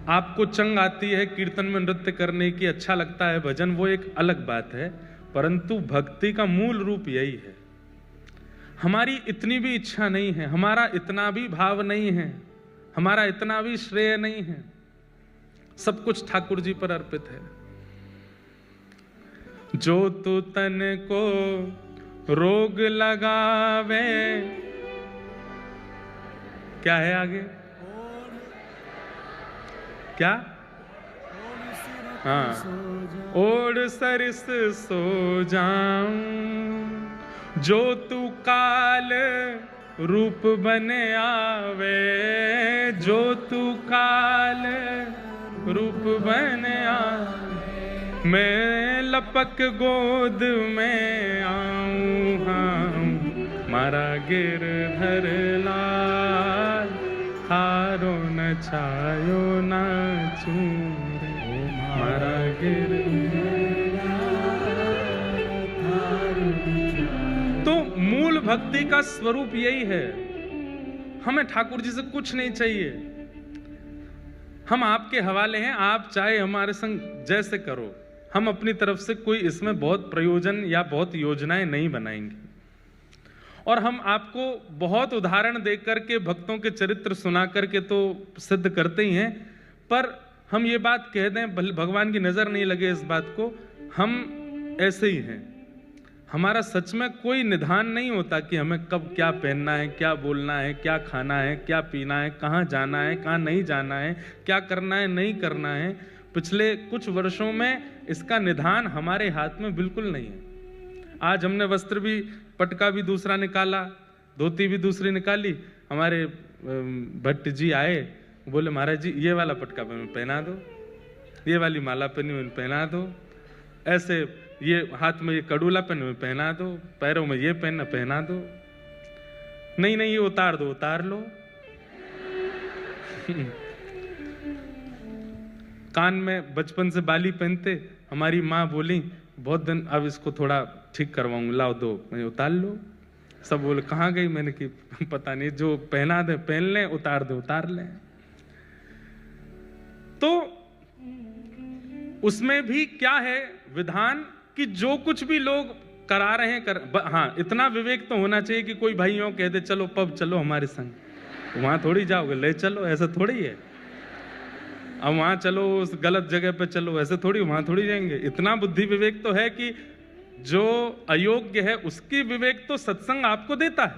आपको चंग आती है कीर्तन में नृत्य करने की, अच्छा लगता है भजन, वो एक अलग बात है, परंतु भक्ति का मूल रूप यही है। हमारी इतनी भी इच्छा नहीं है, हमारा इतना भी भाव नहीं है, हमारा इतना भी श्रेय नहीं है, सब कुछ ठाकुर जी पर अर्पित है। जो तू तन को रोग लगावे, क्या है आगे, क्या, हाँ, ओढ़ सरिस सो जाऊं, जो तू काल रूप बने आवे, जो तू काल रूप बने आवे, मैं लपक गोद में आऊं, हाँ मारा गिरधर लाल, हारो न छायो न चूरे, मारा गिरधर लाल। तो मूल भक्ति का स्वरूप यही है। हमें ठाकुर जी से कुछ नहीं चाहिए, हम आपके हवाले हैं, आप चाहे हमारे संग जैसे करो, हम अपनी तरफ से कोई इसमें बहुत प्रयोजन या बहुत योजनाएं नहीं बनाएंगे। और हम आपको बहुत उदाहरण देकर के, भक्तों के चरित्र सुना करके तो सिद्ध करते ही हैं, पर हम ये बात कह दें, भगवान की नजर नहीं लगे इस बात को, हम ऐसे ही हैं। हमारा सच में कोई निधान नहीं होता कि हमें कब क्या पहनना है, क्या बोलना है, क्या खाना है, क्या पीना है, कहाँ जाना है, कहाँ नहीं जाना है, क्या करना है, नहीं करना है। पिछले कुछ वर्षों में इसका निधान हमारे हाथ में बिल्कुल नहीं है। आज हमने वस्त्र भी, पटका भी दूसरा निकाला, धोती भी दूसरी निकाली। हमारे भट्ट जी आए, बोले महाराज जी ये वाला पटका पहना दो, ये वाली माला पहना दो, ऐसे ये हाथ में ये कड़ूला पहना दो, पैरों में ये पहना दो। नहीं नहीं ये उतार दो, उतार लो। कान में बचपन से बाली पहनते, हमारी माँ बोली बहुत दिन, अब इसको थोड़ा ठीक करवाऊंगा, लाओ दो, मैं उतार लो। सब बोले कहाँ गई, मैंने कि पता नहीं, जो पहना दे पहन लें, उतार दे उतार लें। तो उसमें भी क्या है विधान कि जो कुछ भी लोग करा रहे हैं हाँ, इतना विवेक तो होना चाहिए कि कोई भाई यूं कह दे चलो पब चलो हमारे संग, वहां थोड़ी जाओगे, ले चलो, ऐसा थोड़ी है। अब वहां चलो, उस गलत जगह पे चलो, ऐसे थोड़ी, वहां थोड़ी जाएंगे। इतना बुद्धि विवेक तो है कि जो अयोग्य है उसकी विवेक तो सत्संग आपको देता है,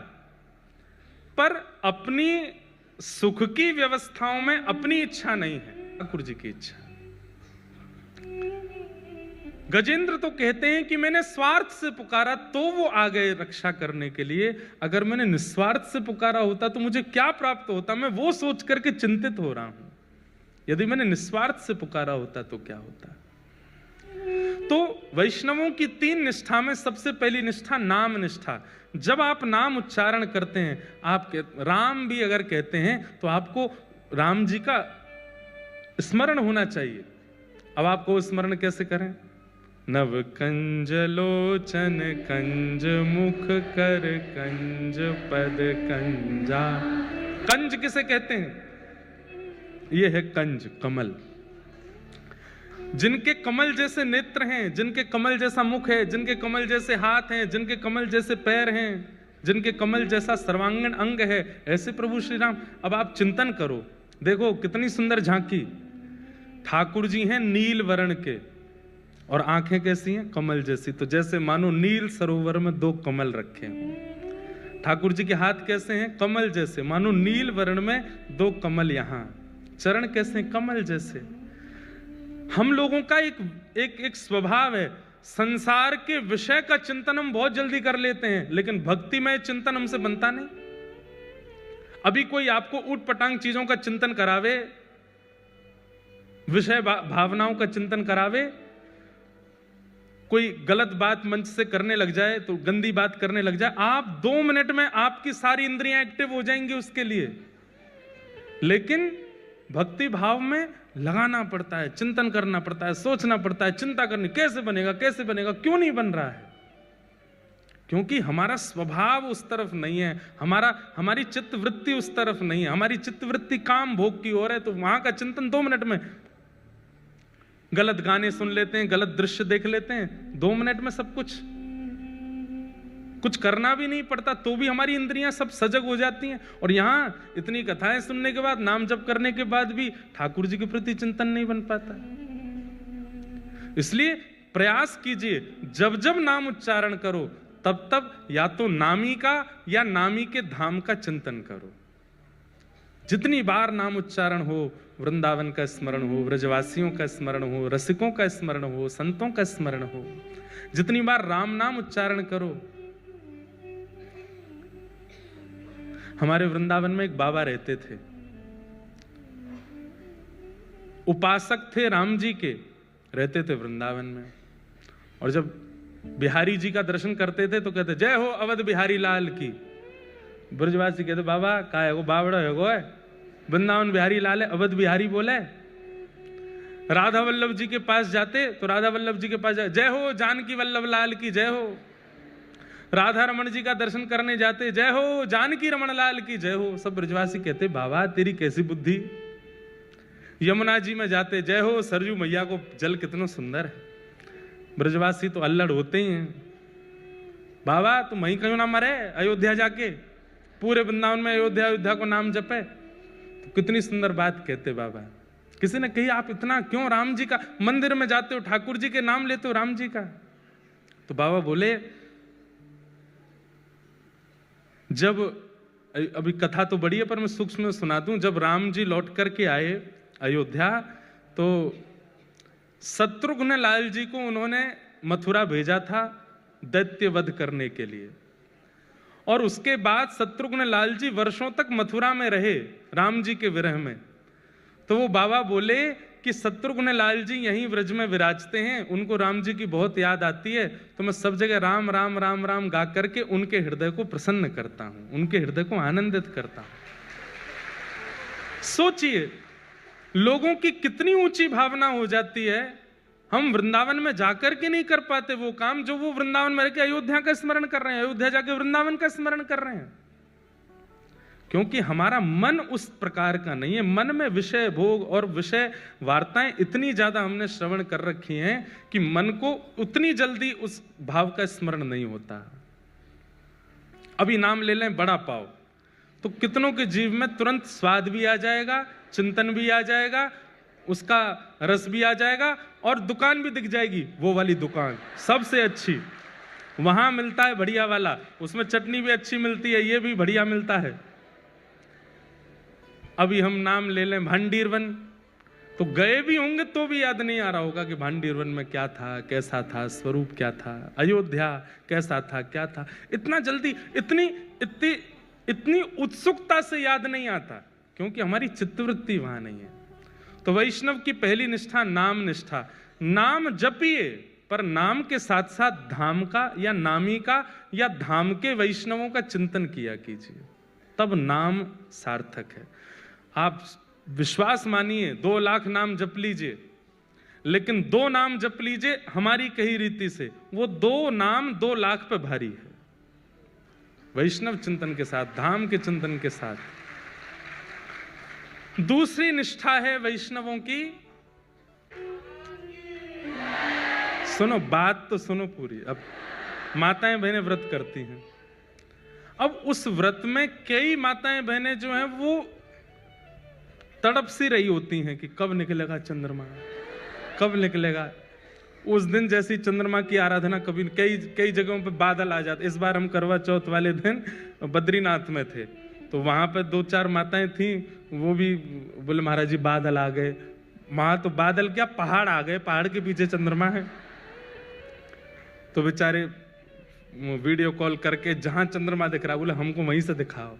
पर अपनी सुख की व्यवस्थाओं में अपनी इच्छा नहीं है, ठाकुर जी की इच्छा। गजेंद्र तो कहते हैं कि मैंने स्वार्थ से पुकारा तो वो आ गए रक्षा करने के लिए, अगर मैंने निस्वार्थ से पुकारा होता तो मुझे क्या प्राप्त होता, मैं वो सोच करके चिंतित हो रहा हूं। यदि मैंने निस्वार्थ से पुकारा होता तो क्या होता। तो वैष्णवों की 3 निष्ठा में सबसे पहली निष्ठा नाम निष्ठा। जब आप नाम उच्चारण करते हैं, आप राम भी अगर कहते हैं तो आपको राम जी का स्मरण होना चाहिए। अब आपको स्मरण कैसे करें? नव कंज लोचन कंज मुख कर कंज पद कंजा। कंज किसे कहते हैं? ये है कंज, कमल। जिनके कमल जैसे नेत्र हैं, जिनके कमल जैसा मुख है, जिनके कमल जैसे हाथ हैं, जिनके कमल जैसे पैर हैं, जिनके कमल जैसा सर्वांगीण अंग है, ऐसे प्रभु श्री राम। अब आप चिंतन करो, देखो कितनी सुंदर झांकी। ठाकुर जी हैं नील वर्ण के और आंखें कैसी हैं? कमल जैसी। तो जैसे मानो नील सरोवर में 2 कमल रखे हों। ठाकुर जी के हाथ कैसे हैं? कमल जैसे, मानो नील वर्ण में 2 कमल यहां। चरण कैसे? कमल जैसे। हम लोगों का एक स्वभाव है, संसार के विषय का चिंतन हम बहुत जल्दी कर लेते हैं, लेकिन भक्तिमय चिंतन हमसे बनता नहीं। अभी कोई आपको ऊट पटांग चीजों का चिंतन करावे, विषय भावनाओं का चिंतन करावे, कोई गलत बात मंच से करने लग जाए, तो गंदी बात करने लग जाए, आप 2 मिनट में आपकी सारी इंद्रियां एक्टिव हो जाएंगी उसके लिए। लेकिन भक्ति भाव में लगाना पड़ता है, चिंतन करना पड़ता है, सोचना पड़ता है, चिंता करनी, कैसे बनेगा, कैसे बनेगा, क्यों नहीं बन रहा है। क्योंकि हमारा स्वभाव उस तरफ नहीं है, हमारी चित्त वृत्ति उस तरफ नहीं है, हमारी चित्त वृत्ति काम भोग की ओर है। तो वहां का चिंतन 2 मिनट में, गलत गाने सुन लेते हैं, गलत दृश्य देख लेते हैं, 2 मिनट में सब कुछ करना भी नहीं पड़ता, तो भी हमारी इंद्रियां सब सजग हो जाती हैं। और यहां इतनी कथाएं सुनने के बाद, नाम जप करने के बाद भी ठाकुर जी के प्रति चिंतन नहीं बन पाता। इसलिए प्रयास कीजिए, जब जब नाम उच्चारण करो तब तब या तो नामी का या नामी के धाम का चिंतन करो। जितनी बार नाम उच्चारण हो, वृंदावन का स्मरण हो, ब्रजवासियों का स्मरण हो, रसिकों का स्मरण हो, संतों का स्मरण हो, जितनी बार राम नाम उच्चारण करो। हमारे वृंदावन में एक बाबा रहते थे, उपासक थे राम जी के, रहते थे वृंदावन में। और जब बिहारी जी का दर्शन करते थे तो कहते जय हो अवध बिहारी लाल की। ब्रजवासी कहते बाबा का है वो, बावड़ा है वो है, वृंदावन बिहारी लाल है, अवध बिहारी बोले। राधा वल्लभ जी के पास जाते तो राधा वल्लभ जी के पास जय हो जानकी वल्लभ लाल की जय हो। राधा रमन जी का दर्शन करने जाते जय हो जानकी रमन लाल की जय हो। सब ब्रजवासी कहते बाबा तेरी कैसी बुद्धि। यमुना जी में जाते जय हो सरजू मैया को जल कितना सुंदर है। ब्रजवासी तो अल्लड़ होते ही हैं, बाबा तुम वहीं क्यों ना मरे, अयोध्या जाके पूरे वृंदावन में अयोध्या को नाम जपे। तो कितनी सुंदर बात कहते बाबा। किसी ने कही आप इतना क्यों राम जी का मंदिर में जाते हो, ठाकुर जी के नाम लेते हो राम जी का। तो बाबा बोले जब, अभी कथा तो बड़ी है पर मैं सूक्ष्म में सुना दूं, जब राम जी लौट करके आए अयोध्या तो शत्रुघ्न लाल जी को उन्होंने मथुरा भेजा था दैत्य वध करने के लिए। और उसके बाद शत्रुघ्न लाल जी वर्षों तक मथुरा में रहे राम जी के विरह में। तो वो बाबा बोले कि शत्रुघ्न लाल जी यहीं व्रज में विराजते हैं, उनको राम जी की बहुत याद आती है, तो मैं सब जगह राम राम राम राम गा करके उनके हृदय को प्रसन्न करता हूं, उनके हृदय को आनंदित करता हूं। सोचिए लोगों की कितनी ऊंची भावना हो जाती है। हम वृंदावन में जाकर के नहीं कर पाते वो काम जो वो वृंदावन में रहकर अयोध्या का स्मरण कर रहे हैं, अयोध्या जाके वृंदावन का स्मरण कर रहे हैं। क्योंकि हमारा मन उस प्रकार का नहीं है। मन में विषय भोग और विषय वार्ताएं इतनी ज्यादा हमने श्रवण कर रखी हैं कि मन को उतनी जल्दी उस भाव का स्मरण नहीं होता। अभी नाम ले लें बड़ा पाव, तो कितनों के जीव में तुरंत स्वाद भी आ जाएगा, चिंतन भी आ जाएगा, उसका रस भी आ जाएगा और दुकान भी दिख जाएगी, वो वाली दुकान सबसे अच्छी, वहां मिलता है बढ़िया वाला, उसमें चटनी भी अच्छी मिलती है, ये भी बढ़िया मिलता है। अभी हम नाम ले लें भांडीरवन, तो गए भी होंगे तो भी याद नहीं आ रहा होगा कि भांडीरवन में क्या था, कैसा था, स्वरूप क्या था, अयोध्या कैसा था, क्या था। इतना जल्दी इतनी उत्सुकता से याद नहीं आता क्योंकि हमारी चित्तवृत्ति वहां नहीं है। तो वैष्णव की पहली निष्ठा नाम निष्ठा। नाम जपिए पर नाम के साथ साथ धाम का या नामी का या धाम के वैष्णवों का चिंतन किया कीजिए, तब नाम सार्थक है। आप विश्वास मानिए 2 लाख नाम जप लीजिए, लेकिन 2 नाम जप लीजिए हमारी कही रीति से, वो 2 नाम 2 लाख पे भारी है। वैष्णव चिंतन के साथ, धाम के चिंतन के साथ। दूसरी निष्ठा है वैष्णवों की, सुनो बात तो सुनो पूरी। अब माताएं बहनें व्रत करती हैं, अब उस व्रत में कई माताएं बहनें जो हैं वो तड़प सी रही होती हैं कि कब निकलेगा चंद्रमा, कब निकलेगा। उस दिन जैसी चंद्रमा की आराधना कभी कई जगहों पे बादल आ जाते। इस बार हम करवा चौथ वाले दिन बद्रीनाथ में थे, तो वहां पे 2-4 माताएं थी, वो भी बोले महाराज जी बादल आ गए। वहां तो बादल क्या, पहाड़ आ गए, पहाड़ के पीछे चंद्रमा है। तो बेचारे वीडियो कॉल करके जहां चंद्रमा दिख रहा, बोले हमको वहीं से दिखाओ।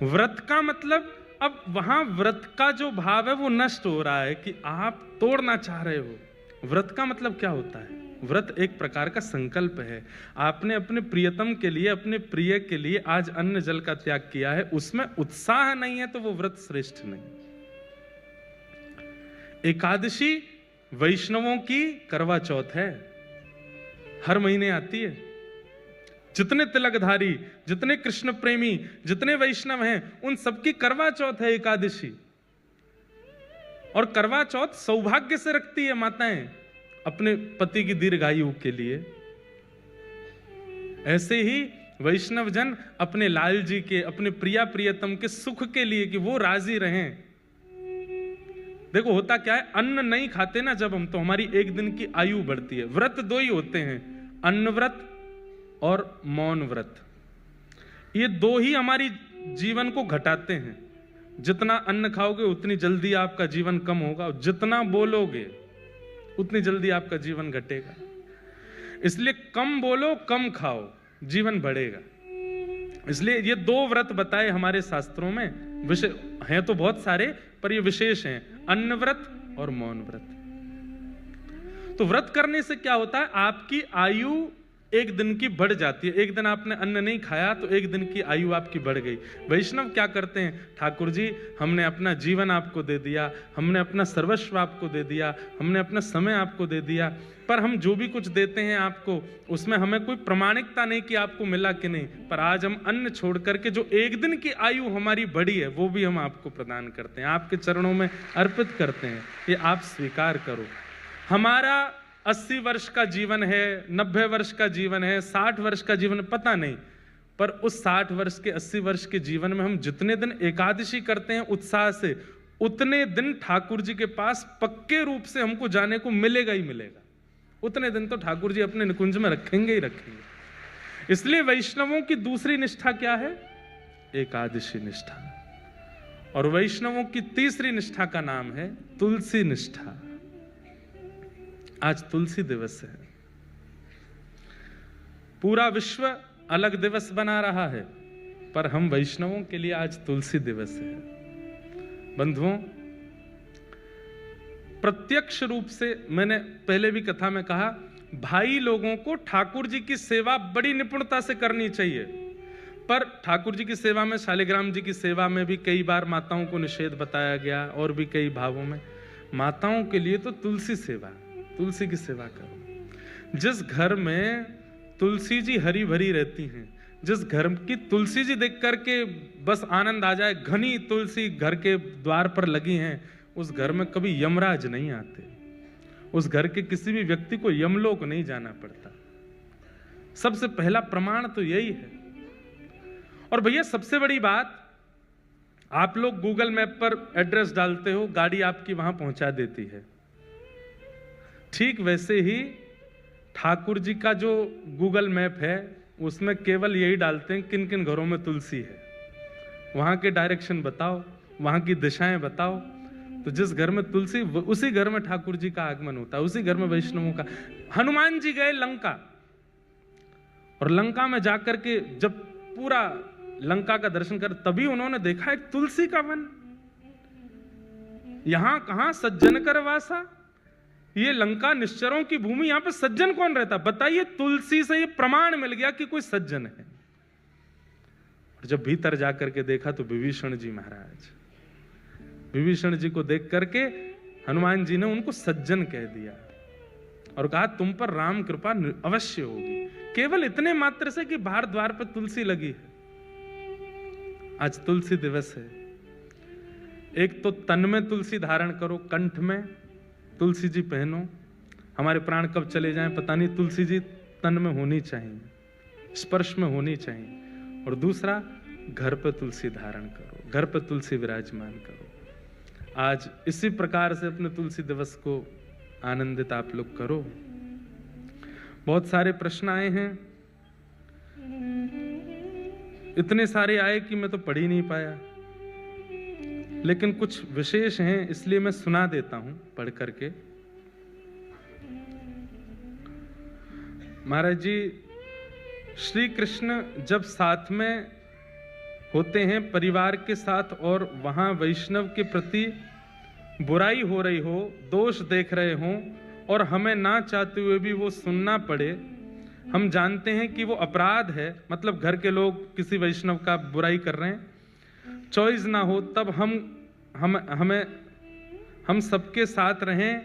व्रत का मतलब, अब वहां व्रत का जो भाव है वो नष्ट हो रहा है कि आप तोड़ना चाह रहे हो। व्रत का मतलब क्या होता है? व्रत एक प्रकार का संकल्प है। आपने अपने प्रियतम के लिए, अपने प्रिय के लिए आज अन्न जल का त्याग किया है, उसमें उत्साह नहीं है तो वो व्रत श्रेष्ठ नहीं। एकादशी वैष्णवों की करवा चौथ है, हर महीने आती है। जितने तिलकधारी, जितने कृष्ण प्रेमी, जितने वैष्णव हैं, उन सबकी करवा चौथ है एकादशी। और करवा चौथ सौभाग्य से रखती है माताएं अपने पति की दीर्घायु के लिए। ऐसे ही वैष्णव जन अपने लाल जी के, अपने प्रिया प्रियतम के सुख के लिए, कि वो राजी रहें। देखो होता क्या है, अन्न नहीं खाते ना जब हम, तो हमारी एक दिन की आयु बढ़ती है। व्रत दो ही होते हैं, अन्न व्रत और मौन व्रत। ये दो ही हमारी जीवन को घटाते हैं। जितना अन्न खाओगे उतनी जल्दी आपका जीवन कम होगा, और जितना बोलोगे उतनी जल्दी आपका जीवन घटेगा। इसलिए कम बोलो, कम खाओ, जीवन बढ़ेगा। इसलिए ये दो व्रत बताए हमारे शास्त्रों में। विषय हैं तो बहुत सारे, पर ये विशेष हैं, अन्न व्रत और मौन व्रत। तो व्रत करने से क्या होता है, आपकी आयु एक दिन की बढ़ जाती है। एक दिन आपने अन्न नहीं खाया तो एक दिन की आयु आपकी बढ़ गई। वैष्णव क्या करते हैं, ठाकुर जी हमने अपना जीवन आपको दे दिया, हमने अपना सर्वस्व आपको दे दिया, हमने अपना समय आपको दे दिया, पर हम जो भी कुछ देते हैं आपको, उसमें हमें कोई प्रमाणिकता नहीं कि आपको मिला कि नहीं। पर आज हम अन्न छोड़ करके जो एक दिन की आयु हमारी बढ़ी है, वो भी हम आपको प्रदान करते हैं, आपके चरणों में अर्पित करते हैं। ये आप स्वीकार करो। हमारा 80 वर्ष का जीवन है, 90 वर्ष का जीवन है, 60 वर्ष का जीवन, पता नहीं, पर उस 60 वर्ष के 80 वर्ष के जीवन में हम जितने दिन एकादशी करते हैं उत्साह से, उतने दिन ठाकुर जी के पास पक्के रूप से हमको जाने को मिलेगा ही मिलेगा। उतने दिन तो ठाकुर जी अपने निकुंज में रखेंगे ही रखेंगे। इसलिए वैष्णवों की दूसरी निष्ठा क्या है, एकादशी निष्ठा। और वैष्णवों की तीसरी निष्ठा का नाम है तुलसी निष्ठा। आज तुलसी दिवस है। पूरा विश्व अलग दिवस बना रहा है, पर हम वैष्णवों के लिए आज तुलसी दिवस है। बंधुओं, प्रत्यक्ष रूप से मैंने पहले भी कथा में कहा, भाई लोगों को ठाकुर जी की सेवा बड़ी निपुणता से करनी चाहिए। पर ठाकुर जी की सेवा में, शालिग्राम जी की सेवा में भी कई बार माताओं को निषेध बताया गया, और भी कई भावों में। माताओं के लिए तो तुलसी सेवा, तुलसी की सेवा करो। जिस घर में तुलसी जी हरी भरी रहती हैं, जिस घर की तुलसी जी देख करके बस आनंद आ जाए, घनी तुलसी घर के द्वार पर लगी हैं, उस घर में कभी यमराज नहीं आते। उस घर के किसी भी व्यक्ति को यमलोक नहीं जाना पड़ता। सबसे पहला प्रमाण तो यही है। और भैया सबसे बड़ी बात, आप लोग गूगल मैप पर एड्रेस डालते हो, गाड़ी आपकी वहां पहुंचा देती है। ठीक वैसे ही ठाकुर जी का जो गूगल मैप है, उसमें केवल यही डालते हैं किन किन घरों में तुलसी है, वहां के डायरेक्शन बताओ, वहां की दिशाएं बताओ। तो जिस घर में तुलसी, उसी घर में ठाकुर जी का आगमन होता है, उसी घर में वैष्णवों का। हनुमान जी गए लंका, और लंका में जाकर के जब पूरा लंका का दर्शन कर, तभी उन्होंने देखा एक तुलसी का वन। यहां कहां सज्जन कर वासा, ये लंका निश्चरों की भूमि, यहां पे सज्जन कौन रहता, बताइए। तुलसी से ये प्रमाण मिल गया कि कोई सज्जन है। और जब भीतर जाकर के देखा तो विभीषण जी महाराज, विभीषण जी को देख करके हनुमान जी ने उनको सज्जन कह दिया और कहा तुम पर राम कृपा अवश्य होगी। केवल इतने मात्र से कि बाहर द्वार पर तुलसी लगी है। आज तुलसी दिवस है। एक तो तन में तुलसी धारण करो, कंठ में तुलसी जी पहनो। हमारे प्राण कब चले जाएं पता नहीं, तुलसी जी तन में होनी चाहिए, स्पर्श में होनी चाहिए। और दूसरा, घर पर तुलसी धारण करो, घर पर तुलसी विराजमान करो। आज इसी प्रकार से अपने तुलसी दिवस को आनंदित आप लोग करो। बहुत सारे प्रश्न आए हैं, इतने सारे आए कि मैं तो पढ़ ही नहीं पाया, लेकिन कुछ विशेष हैं इसलिए मैं सुना देता हूं पढ़ करके। महाराज जी, श्री कृष्ण जब साथ में होते हैं परिवार के साथ, और वहां वैष्णव के प्रति बुराई हो रही हो, दोष देख रहे हों, और हमें ना चाहते हुए भी वो सुनना पड़े, हम जानते हैं कि वो अपराध है। मतलब घर के लोग किसी वैष्णव का बुराई कर रहे हैं, चॉइस ना हो, तब हम सबके साथ रहें,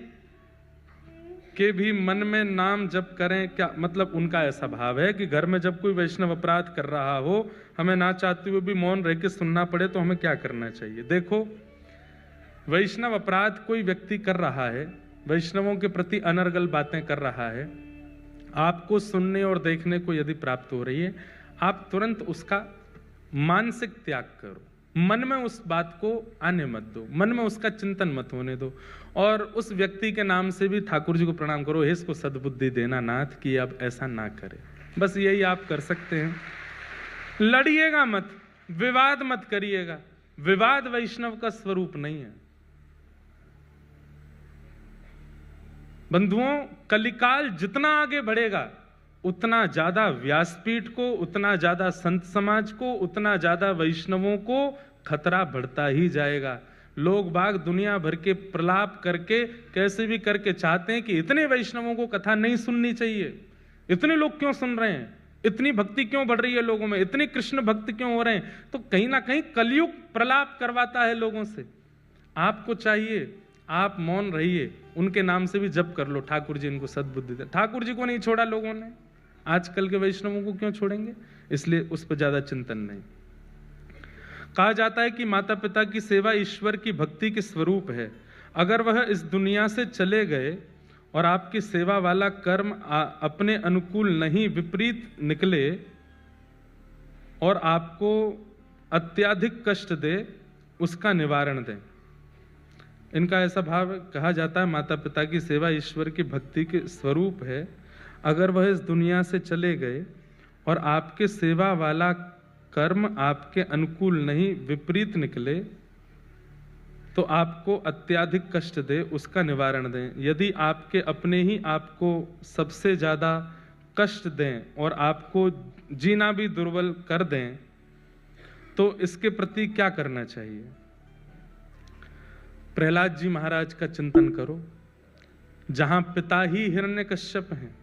के भी मन में नाम जप करें। क्या मतलब उनका ऐसा भाव है कि घर में जब कोई वैष्णव अपराध कर रहा हो, हमें ना चाहते हुए भी मौन रह के सुनना पड़े, तो हमें क्या करना चाहिए? देखो, वैष्णव अपराध कोई व्यक्ति कर रहा है, वैष्णवों के प्रति अनर्गल बातें कर रहा है, आपको सुनने और देखने को यदि प्राप्त हो रही है, आप तुरंत उसका मानसिक त्याग करो, मन में उस बात को आने मत दो, मन में उसका चिंतन मत होने दो, और उस व्यक्ति के नाम से भी ठाकुर जी को प्रणाम करो, हे इसको सद्बुद्धि देना नाथ कि अब ऐसा ना करे। बस यही आप कर सकते हैं। लड़िएगा मत, विवाद मत करिएगा, विवाद वैष्णव का स्वरूप नहीं है। बंधुओं, कलिकाल जितना आगे बढ़ेगा उतना ज्यादा व्यासपीठ को, उतना ज्यादा संत समाज को, उतना ज्यादा वैष्णवों को खतरा बढ़ता ही जाएगा। लोग बाग दुनिया भर के प्रलाप करके कैसे भी करके चाहते हैं कि इतने वैष्णवों को कथा नहीं सुननी चाहिए, इतने लोग क्यों सुन रहे हैं, इतनी भक्ति क्यों बढ़ रही है लोगों में, इतने कृष्ण भक्त क्यों हो रहे हैं? तो कहीं ना कहीं कलयुग प्रलाप करवाता है लोगों से। आपको चाहिए आप मौन रहिए, उनके नाम से भी जप कर लो, ठाकुर जी इनको सद्बुद्धि दे। ठाकुर जी को नहीं छोड़ा लोगों ने, आजकल के वैष्णवों को क्यों छोड़ेंगे? इसलिए उस पर ज्यादा चिंतन नहीं। कहा जाता है कि माता पिता की सेवा ईश्वर की भक्ति के स्वरूप है। अगर वह इस दुनिया से चले गए और आपकी सेवा वाला कर्म अपने अनुकूल नहीं, विपरीत निकले और आपको अत्यधिक कष्ट दे, उसका निवारण दें। इनका ऐसा भाव कहा जाता है, माता पिता की सेवा ईश्वर की भक्ति के स्वरूप है। अगर वह इस दुनिया से चले गए और आपके सेवा वाला कर्म आपके अनुकूल नहीं, विपरीत निकले, तो आपको अत्यधिक कष्ट दे, उसका निवारण दें। यदि आपके अपने ही आपको सबसे ज्यादा कष्ट दें और आपको जीना भी दुर्बल कर दें, तो इसके प्रति क्या करना चाहिए? प्रहलाद जी महाराज का चिंतन करो, जहां पिता ही हिरण्यकश्यप हैं,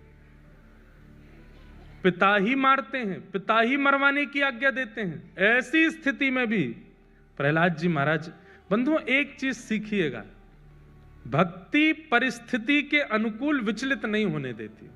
पिता ही मारते हैं, पिता ही मरवाने की आज्ञा देते हैं, ऐसी स्थिति में भी प्रहलाद जी महाराज। बंधुओं, एक चीज सीखिएगा, भक्ति परिस्थिति के अनुकूल विचलित नहीं होने देती।